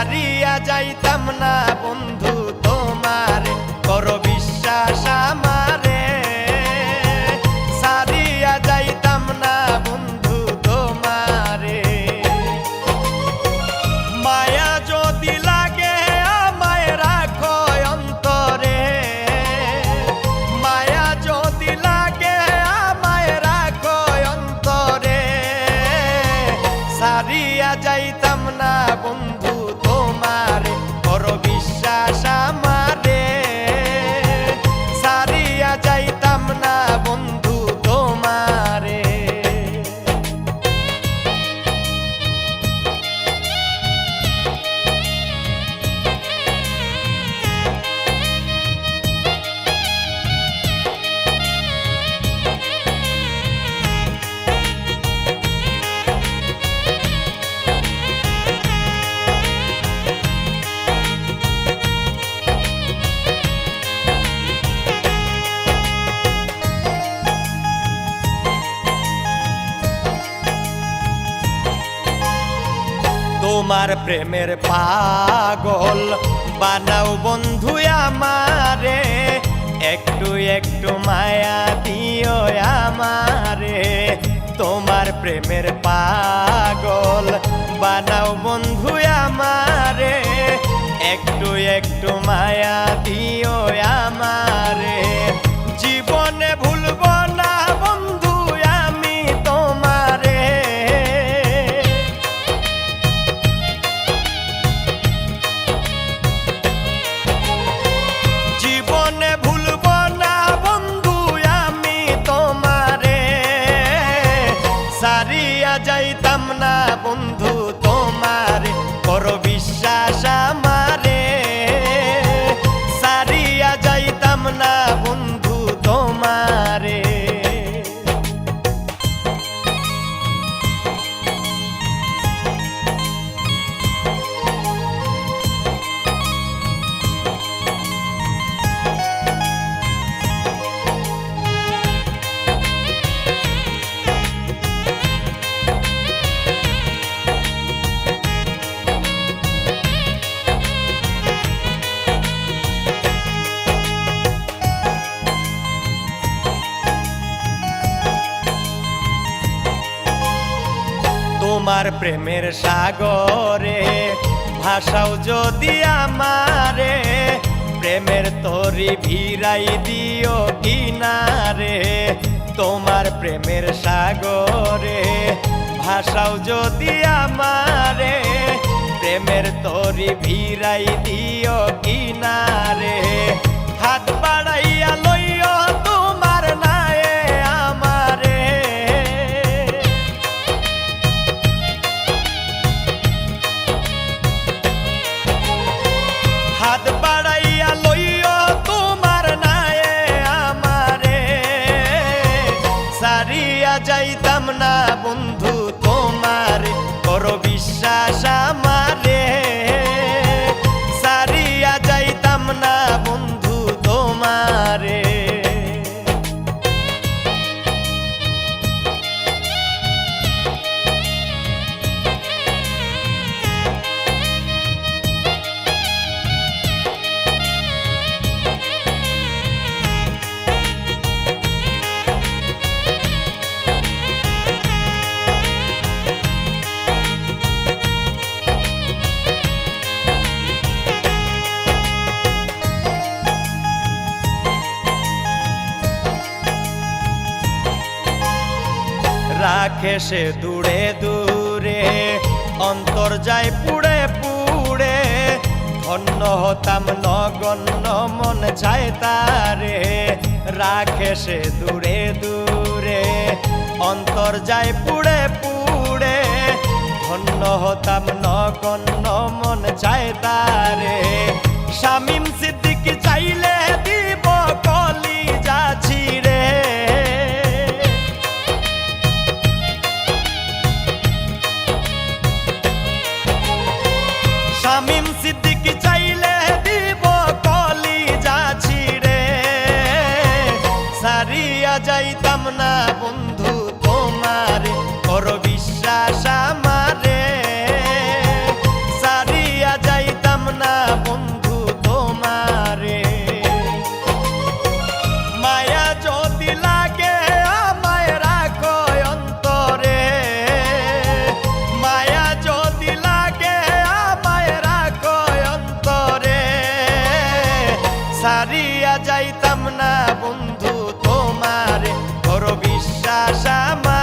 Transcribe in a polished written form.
সারিয়া যাইতাম না বন্ধু তোমারে, করো বিশ্বাস আমারে। সারিয়া যাইতাম না বন্ধু তোমারে। মায়া যদি লাগে আমায় রাখো অন্তরে, মায়া যদি লাগে আমায় রাখো অন্তরে। সারিয়া যাইতাম না বন্ধু তোমারে, করো বিশ্বাস আমারে। সারিয়া যাইতাম না বন্ধু তোমারে। তোমার প্রেমের পাগল বানাও বন্ধু আমারে, একটু একটু মায়া দিও আমারে। তোমার প্রেমের পাগল বানাও বন্ধু আমারে, একটু একটু মায়া দিও আমারে। জীবনে ভুলব না বন্ধু আমি তোমারে। জীবনে ভুলব না বন্ধু আমি তোমারে। সারিয়া যাইতাম না বন্ধু তোমারে, করো বিশ্বাস আমারে। সারিয়া যাইতাম না বন্ধু তোমারে। তোমার প্রেমের সাগরে ভাষাও যদি আমারে, প্রেমের তরি ভিড়াই দিও কিনারে। তোমার প্রেমের সাগরে ভাষাও যদি আমারে, প্রেমের তরি ভিড়াই দিও কিনারে। হাত বাড়াইয়া লইও তোমার নায়ে আমারে। হাত বাড়াইয়া লইও তোমার নায়ে আমারে। সারিয়া যাইতাম না বন্ধু তোমারে, করো বিশ্বাস আমারে। সারিয়া যাইতাম না বন্ধু তোমারে। রাখে সে দূরে দূরে, অন্তর যায় পুড়ে পুড়ে। ধন্য হতাম নগণ্য মন চায় তারে। রাখে সে দূরে দূরে, অন্তর যায় পুড়ে পুড়ে। ধন্য হতাম নগণ্য মন চায় তারে। শামীম সিদ্দিক চাইলে দিব কলিজা ছিঁড়ে। শামীম সিদ্দিক চাইলে দিব কলিজা ছিঁড়ে। সারিয়া যাইতাম না বন্ধু তোমারে, করো বিশ্বাস আমারে। সারিয়া যাই সারিয়া যাইতাম না বন্ধু তোমারে, বড় বিশ্বাস আমার